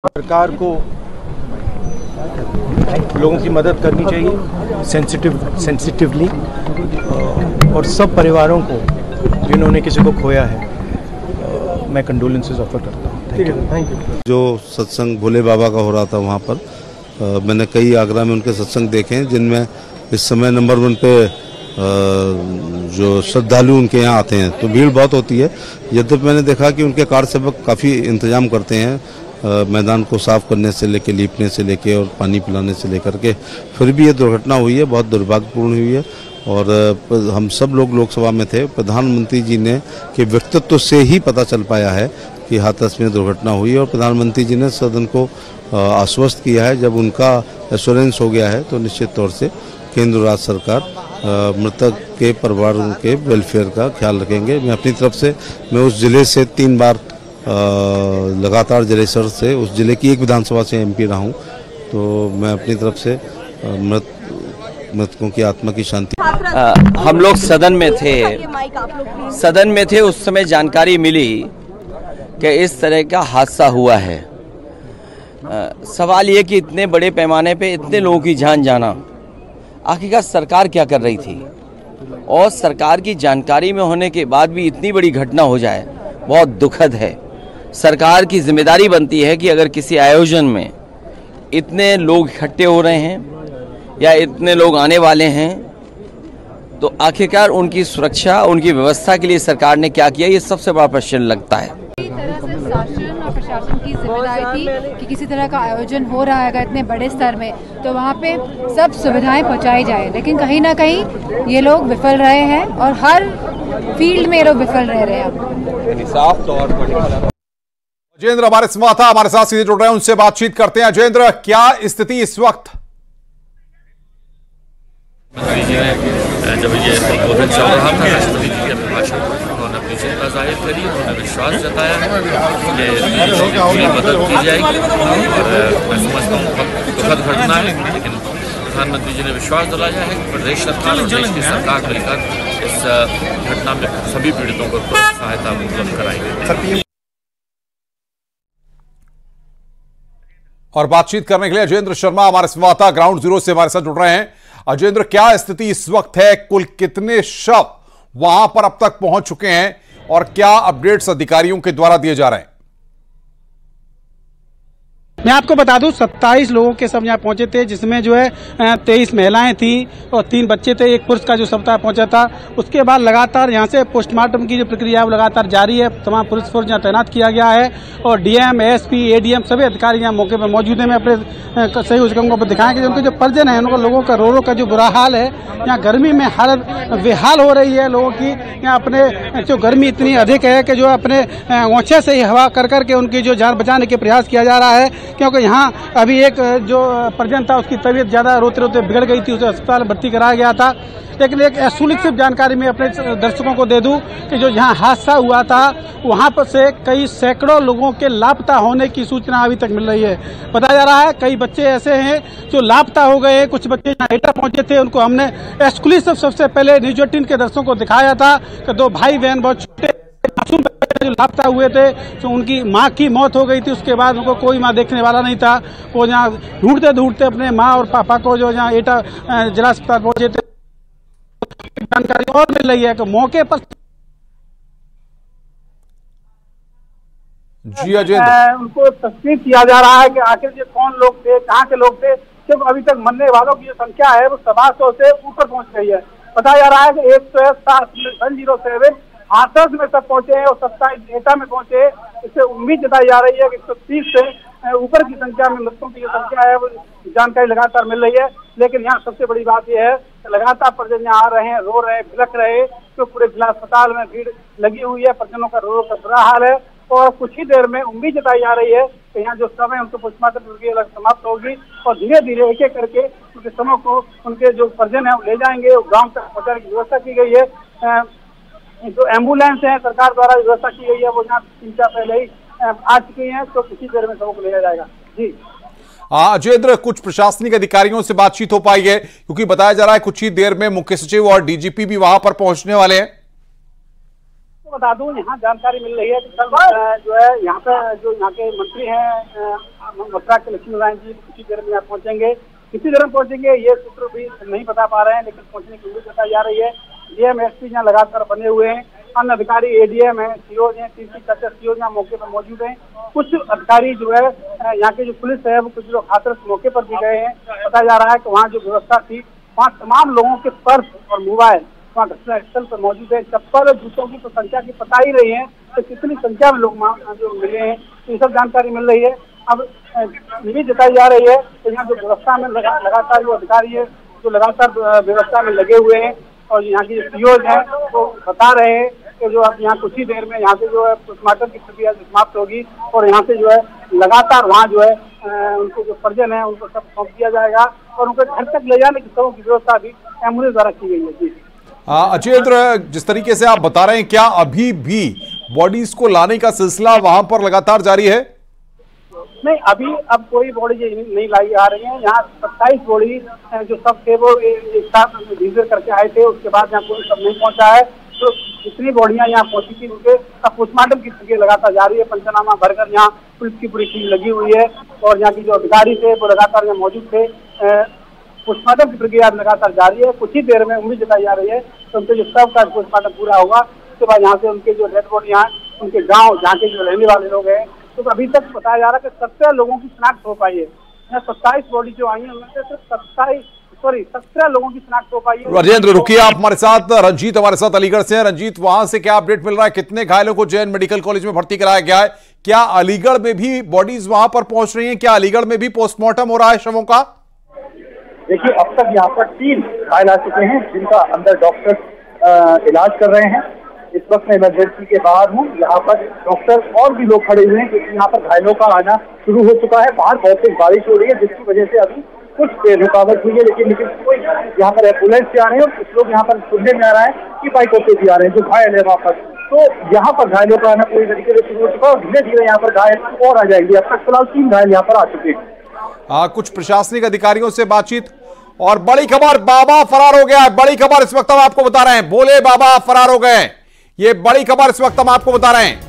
सरकार को लोगों की मदद करनी चाहिए सेंसिटिवली और सब परिवारों को जिन्होंने किसी को खोया है मैं कंडोलेंसेस ऑफर करता हूँ। Thank you. जो सत्संग भोले बाबा का हो रहा था वहाँ पर मैंने कई आगरा में उनके सत्संग देखे हैं जिनमें इस समय नंबर 1 पे जो श्रद्धालु उनके यहाँ आते हैं तो भीड़ बहुत होती है। यद्यपि मैंने देखा कि उनके कार सेवक काफ़ी इंतजाम करते हैं मैदान को साफ करने से लेकर लीपने से लेकर और पानी पिलाने से लेकर के, फिर भी ये दुर्घटना हुई है, बहुत दुर्भाग्यपूर्ण हुई है। और हम सब लोग लोकसभा में थे, प्रधानमंत्री जी ने के व्यक्तित्व से ही पता चल पाया है कि हाथरस में दुर्घटना हुई और प्रधानमंत्री जी ने सदन को आश्वस्त किया है। जब उनका एश्योरेंस हो गया है तो निश्चित तौर से केंद्र राज्य सरकार मृतक के परिवारों के वेलफेयर का ख्याल रखेंगे। मैं अपनी तरफ से मैं उस जिले से 3 बार लगातार जलेसर से उस जिले की एक विधानसभा से MP रहा हूँ, तो मैं अपनी तरफ से मृतकों की आत्मा की शांति। हम लोग सदन में थे उस समय जानकारी मिली कि इस तरह का हादसा हुआ है। सवाल ये कि इतने बड़े पैमाने पे इतने लोगों की जान जाना, आखिरकार सरकार क्या कर रही थी और सरकार की जानकारी में होने के बाद भी इतनी बड़ी घटना हो जाए, बहुत दुखद है। सरकार की जिम्मेदारी बनती है कि अगर किसी आयोजन में इतने लोग इकट्ठे हो रहे हैं या इतने लोग आने वाले हैं तो आखिरकार उनकी सुरक्षा, उनकी व्यवस्था के लिए सरकार ने क्या किया, ये सबसे बड़ा प्रश्न लगता है। शासन और प्रशासन की जिम्मेदारी थी कि किसी तरह का आयोजन हो रहा है अगर इतने बड़े स्तर में तो वहाँ पे सब सुविधाएं पहुँचाई जाए, लेकिन कहीं ना कहीं ये लोग विफल रहे हैं और हर फील्ड में ये लोग विफल रह रहे हैं। साफ तौर पर अजेंद्र हमारे संवाददाता हमारे साथ सीधे जुड़ रहे हैं, उनसे बातचीत करते हैं। अजेंद्र, क्या स्थिति इस वक्त? जब ये संबोधन चल रहा था राष्ट्रपति जी के अभिभाषण पर उन्होंने अपनी चिंता जाहिर करी, उन्होंने विश्वास जताया कि पूरी मदद की जाएगी और मैं समझता हूँ बहुत दुखद घटना है, लेकिन प्रधानमंत्री जी ने विश्वास दिलाया है कि प्रदेश सरकार और देश की सरकार मिलकर इस घटना में सभी पीड़ितों को सहायता उपलब्ध कराएगी। और बातचीत करने के लिए अजेंद्र शर्मा हमारे संवाददाता ग्राउंड जीरो से हमारे साथ जुड़ रहे हैं। अजेंद्र, क्या स्थिति इस वक्त है? कुल कितने शव वहां पर अब तक पहुंच चुके हैं और क्या अपडेट्स अधिकारियों के द्वारा दिए जा रहे हैं? मैं आपको बता दूं 27 लोगों के शव यहाँ पहुंचे थे, जिसमें जो है 23 महिलाएं थी और 3 बच्चे थे। एक पुरुष का जो शव पहुंचा था। उसके बाद लगातार यहाँ से पोस्टमार्टम की जो प्रक्रिया है वो लगातार जारी है। तमाम पुलिस फोर्स यहाँ तैनात किया गया है और DM, ASP, ADM सभी अधिकारी यहाँ मौके पर मौजूद है। मैं अपने सही उसको दिखाएं कि उनके जो परिजन है उनका लोगों का रो का जो बुरा हाल है। यहाँ गर्मी में हालत बेहाल हो रही है लोगों की। यहाँ अपने जो गर्मी इतनी अधिक है कि जो अपने ओछे से ही हवा कर करके उनकी जो जान बचाने के प्रयास किया जा रहा है, क्योंकि यहाँ अभी एक जो परिजन था उसकी तबीयत ज्यादा रोते रोते बिगड़ गई थी, उसे अस्पताल भर्ती कराया गया था। लेकिन एक एक्सक्लूसिव जानकारी मैं अपने दर्शकों को दे दूं कि जो यहाँ हादसा हुआ था वहाँ पर से कई सैकड़ों लोगों के लापता होने की सूचना अभी तक मिल रही है। बताया जा रहा है कई बच्चे ऐसे हैं जो लापता हो गए। कुछ बच्चे यहाँ एटा पहुंचे थे, उनको हमने एक्सक्लूसिव सबसे पहले न्यूज 18 के दर्शकों को दिखाया था कि 2 भाई बहन बहुत छोटे मासूम जो लापता हुए थे, तो उनकी माँ की मौत हो गई थी। उसके बाद उनको कोई माँ देखने वाला नहीं था। वो यहाँ ढूंढते ढूंढते अपने माँ और पापा को जो यहाँ एटा जिला अस्पताल पहुंचे थे। जानकारी और मिल रही है कि मौके पर जी अजेंद्र उनको तस्दीक किया जा रहा है कि आखिर ये कौन लोग थे, कहाँ के लोग थे। सिर्फ अभी तक मरने वालों की जो संख्या है वो 700 से ऊपर पहुंच गई है। बताया जा रहा है कि 107 हाथरस में सब पहुंचे हैं और 27 एटा में पहुंचे। इससे उम्मीद जताई जा रही है कि 130 से ऊपर की संख्या में मृतकों की जो संख्या है वो जानकारी लगातार मिल रही है। लेकिन यहाँ सबसे बड़ी बात यह है कि लगातार परिजन यहाँ आ रहे हैं, रो रहे, बिलख रहे, तो पूरे जिला अस्पताल में भीड़ लगी हुई है। परिजनों का रो का बुरा हाल है और कुछ ही देर में उम्मीद जताई जा रही है कि यहाँ जो समय है उनको पोस्टमार्टम प्रक्रिया समाप्त होगी और धीरे धीरे एक एक करके उनके समूह को उनके जो परिजन है वो ले जाएंगे। गाँव तक पहुँचाने की व्यवस्था की गई है। जो एम्बुलेंस है सरकार द्वारा व्यवस्था की गई है वो यहाँ 3-4 पहले ही आ चुकी है, तो किसी देर में सबको लिया जाएगा। जी अजेंद्र, कुछ प्रशासनिक अधिकारियों से बातचीत हो पाई है? क्योंकि बताया जा रहा है कुछ ही देर में मुख्य सचिव और DGP भी वहां पर पहुंचने वाले हैं। आपको बता दूं, यहाँ जानकारी मिल रही है कि कल जो है यहाँ पे जो यहाँ के मंत्री हैं मथुरा के लक्ष्मी नारायण जी किसी देर में यहाँ पहुंचेंगे। किसी देर में पहुंचेंगे ये सूत्र भी नहीं बता पा रहे हैं, लेकिन पहुंचने की उम्मीद बताई जा रही है। डीएम एसपी यहाँ लगातार बने हुए हैं, अन्य अधिकारी एडीएम है, सीओ हैं, 3 सीओ यहाँ मौके पर मौजूद हैं। कुछ अधिकारी जो है यहाँ के जो पुलिस है वो कुछ लोग खातिर मौके पर भी गए हैं। बताया जा रहा है कि वहाँ जो व्यवस्था थी, वहाँ तमाम लोगों के पर्स और मोबाइल वहाँ घटनास्थल पर मौजूद है। चप्पल जूतों की तो संख्या की पता ही रही है तो कितनी संख्या में लोग जो मिले हैं, तो ये सब जानकारी मिल रही है। अब ये भी जताई जा रही है कि यहाँ जो व्यवस्था में लगातार जो अधिकारी है जो लगातार व्यवस्था में लगे हुए हैं और यहाँ की जो सीओज हैं वो बता रहे हैं कि जो अब यहाँ कुछ ही देर में यहाँ से जो है पोस्टमार्टम की प्रक्रिया समाप्त होगी और यहाँ से जो है लगातार वहाँ जो है उनको जो परिजन है उनको सब सौंप दिया जाएगा और उनके घर तक ले जाने की सबों की व्यवस्था भी एम्बुलेंस द्वारा की गई है। जी अजयेंद्र, जिस तरीके से आप बता रहे हैं, क्या अभी भी बॉडीज को लाने का सिलसिला वहां पर लगातार जारी है? नहीं, अभी अब कोई बॉडी नहीं लाई आ रही है। यहाँ 27 बॉडी जो सब थे वो एक साथ विजिट करके आए थे, उसके बाद यहाँ कोई सब नहीं पहुंचा है। तो जितनी बॉडियां यहाँ पहुंची थी उनके पोस्टमार्टम की प्रक्रिया लगातार जारी है। पंचनामा भरकर यहाँ पुलिस की पूरी टीम लगी हुई है और यहाँ की जो अधिकारी थे वो लगातार यहाँ मौजूद थे। पोस्टमार्टम की प्रक्रिया लगातार जारी है। कुछ ही देर में उम्मीद जताई जा रही है तो उनके जो सब का पोस्टमार्टम पूरा होगा, उसके बाद यहाँ से उनके जो डेड बॉडियां हैं उनके गाँव जहाँ के जो रहने वाले लोग हैं, तो अभी तक बताया जा रहा है कि 17 लोगों की शिनाख्त हो पाई है। 27 बॉडी जो आई है उनमें से सिर्फ 17 लोगों की शिनाख्त हो पाई है। राजेंद्र, रुकिए, आप हमारे साथ, रंजीत हमारे साथ अलीगढ़ से हैं। रंजीत, वहां से क्या अपडेट मिल रहा है? कितने घायलों को जैन मेडिकल कॉलेज में भर्ती कराया गया है? क्या अलीगढ़ में भी बॉडीज वहां पर पहुंच रही हैं? क्या अलीगढ़ में भी पोस्टमार्टम हो रहा है शवों का? देखिए, अब तक यहाँ पर 3 घायल आ चुके हैं जिनका अंदर डॉक्टर इलाज कर रहे हैं। इस वक्त मैं इमरजेंसी के बाहर हूँ। यहाँ पर डॉक्टर और भी लोग खड़े हुए हैं क्योंकि यहाँ पर घायलों का आना शुरू हो चुका है। बाहर बहुत तेज बारिश हो रही है जिसकी वजह से अभी कुछ देर रुकावट हुई है, लेकिन कोई यहाँ पर एम्बुलेंस से आ रहे हैं और कुछ लोग यहाँ पर सुनने में आ रहा है कि बाइकों से भी आ रहे हैं जो घायल है वहाँ पर। तो यहाँ पर घायलों का आना पूरी तरीके से शुरू हो चुका है और धीरे धीरे यहाँ पर घायल और आ जाएंगे। अब तक फिलहाल 3 घायल यहाँ पर आ चुके हैं। कुछ प्रशासनिक अधिकारियों से बातचीत। और बड़ी खबर, बाबा फरार हो गया है। बड़ी खबर इस वक्त हम आपको बता रहे हैं, भोले बाबा फरार हो गए। ये बड़ी खबर इस वक्त हम आपको बता रहे हैं।